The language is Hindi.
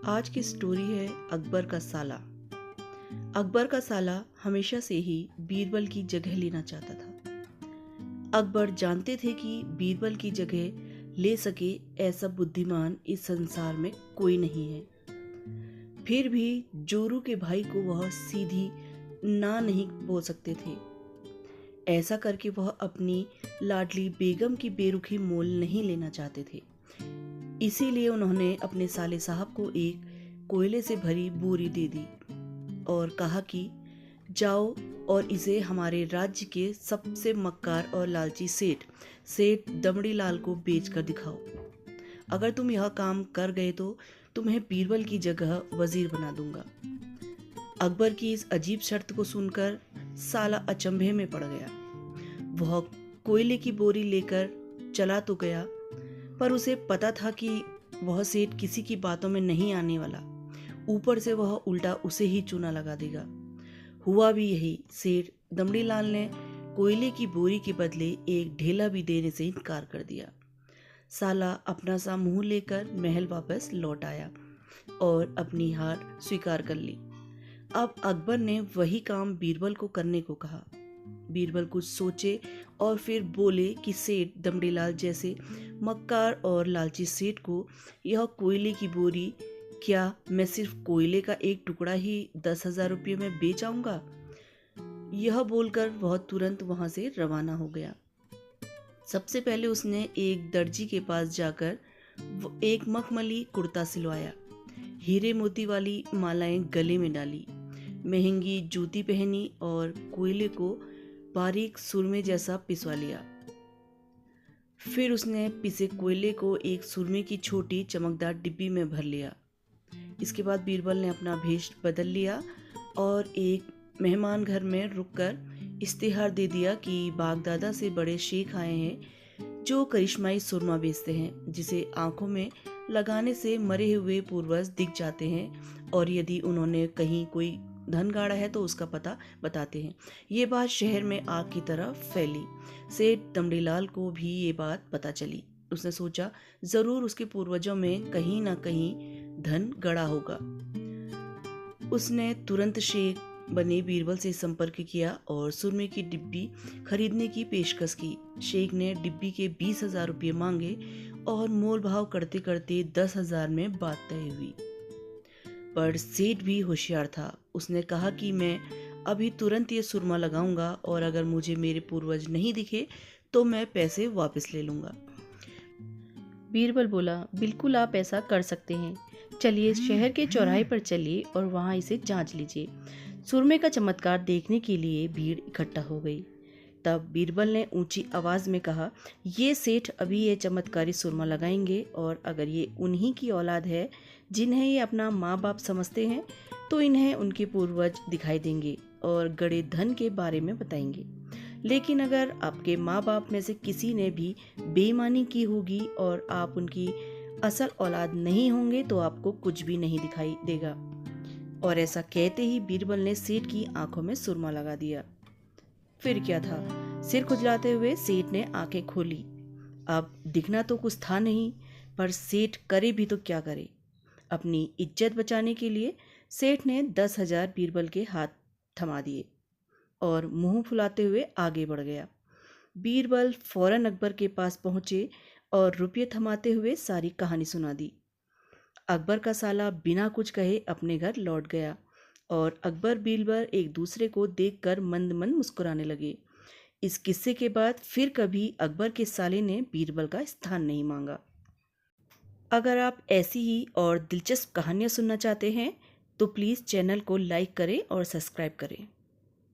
आज की स्टोरी है अकबर का साला। अकबर का साला हमेशा से ही बीरबल की जगह लेना चाहता था। अकबर जानते थे कि बीरबल की जगह ले सके ऐसा बुद्धिमान इस संसार में कोई नहीं है। फिर भी जोरू के भाई को वह सीधी ना नहीं बोल सकते थे। ऐसा करके वह अपनी लाडली बेगम की बेरुखी मोल नहीं लेना चाहते थे। इसीलिए उन्होंने अपने साले साहब को एक कोयले से भरी बोरी दे दी और कहा कि जाओ और इसे हमारे राज्य के सबसे मक्कार और लालची सेठ दमड़ी लाल को बेच कर दिखाओ। अगर तुम यह काम कर गए तो तुम्हें बीरबल की जगह वजीर बना दूंगा। अकबर की इस अजीब शर्त को सुनकर साला अचंभे में पड़ गया। वह कोयले की बोरी लेकर चला तो गया, पर उसे पता था कि वह सेठ किसी की बातों में नहीं आने वाला। ऊपर से वह उल्टा उसे ही चूना लगा देगा। हुआ भी यही। सेठ दमड़ी लाल ने कोयले की बोरी के बदले एक ढेला भी देने से इनकार कर दिया। साला अपना सा मुंह लेकर महल वापस लौट आया और अपनी हार स्वीकार कर ली। अब अकबर ने वही काम बीरबल को करने को कहा। बीरबल कुछ सोचे और फिर बोले कि सेठ दमड़ीलाल जैसे मक्कार और लालची सेठ को यह कोयले की बोरी, क्या मैं सिर्फ कोयले का एक टुकड़ा ही 10,000 रुपये में बेच आऊंगा? यह बोलकर वह तुरंत वहां से रवाना हो गया। सबसे पहले उसने एक दर्जी के पास जाकर एक मखमली कुर्ता सिलवाया, हीरे मोती वाली मालाएं गले में डाली, महंगी जूती पहनी और कोयले को बारीक सुरमे जैसा पिसवा लिया। फिर उसने पिसे कोयले को एक सुरमे की छोटी चमकदार डिब्बी में भर लिया। इसके बाद बीरबल ने अपना भेष बदल लिया और एक मेहमान घर में रुककर इश्तिहार दे दिया कि बागदादा से बड़े शेख आए हैं जो करिश्माई सुरमा बेचते हैं, जिसे आंखों में लगाने से मरे हुए पूर्वज दिख जाते हैं और यदि उन्होंने कहीं कोई धन गाड़ा है तो उसका पता बताते हैं। ये बात शहर में आग की तरह फैली। सेठ दमड़ीलाल को भी ये बात पता चली। उसने सोचा जरूर उसके पूर्वजों में कहीं ना कहीं धन गड़ा होगा। उसने तुरंत शेख बने बीरबल से संपर्क किया और सुरमे की डिब्बी खरीदने की पेशकश की। शेख ने डिब्बी के 20,000 रुपये मांगे और मोल भाव करते करते 10,000 में बात तय हुई। पर सेठ भी होशियार था। उसने कहा कि मैं अभी तुरंत ये सुरमा लगाऊंगा और अगर मुझे मेरे पूर्वज नहीं दिखे तो मैं पैसे वापस ले लूंगा। बीरबल बोला, बिल्कुल आप ऐसा कर सकते हैं। चलिए शहर के चौराहे पर चलिए और वहाँ इसे जांच लीजिए। सुरमे का चमत्कार देखने के लिए भीड़ इकट्ठा हो गई। तब बीरबल ने ऊंची आवाज में कहा, ये सेठ अभी ये चमत्कारी सुरमा लगाएंगे और अगर ये उन्हीं की औलाद है जिन्हें ये अपना माँ बाप समझते हैं तो इन्हें उनके पूर्वज दिखाई देंगे और गड़े धन के बारे में बताएंगे। लेकिन अगर आपके माँ बाप में से किसी ने भी बेईमानी की होगी और आप उनकी असल औलाद नहीं होंगे तो आपको कुछ भी नहीं दिखाई देगा। और ऐसा कहते ही बीरबल ने सेठ की आंखों में सुरमा लगा दिया। फिर क्या था, सिर खुजलाते हुए सेठ ने आंखें खोली। अब दिखना तो कुछ था नहीं, पर सेठ करे भी तो क्या करे। अपनी इज्जत बचाने के लिए सेठ ने 10,000 बीरबल के हाथ थमा दिए और मुंह फुलाते हुए आगे बढ़ गया। बीरबल फौरन अकबर के पास पहुंचे और रुपये थमाते हुए सारी कहानी सुना दी। अकबर का साला बिना कुछ कहे अपने घर लौट गया और अकबर बीरबल एक दूसरे को देखकर मंद मंद मुस्कुराने लगे। इस किस्से के बाद फिर कभी अकबर के साले ने बीरबल का स्थान नहीं मांगा। अगर आप ऐसी ही और दिलचस्प कहानियाँ सुनना चाहते हैं तो प्लीज़ चैनल को लाइक करें और सब्सक्राइब करें।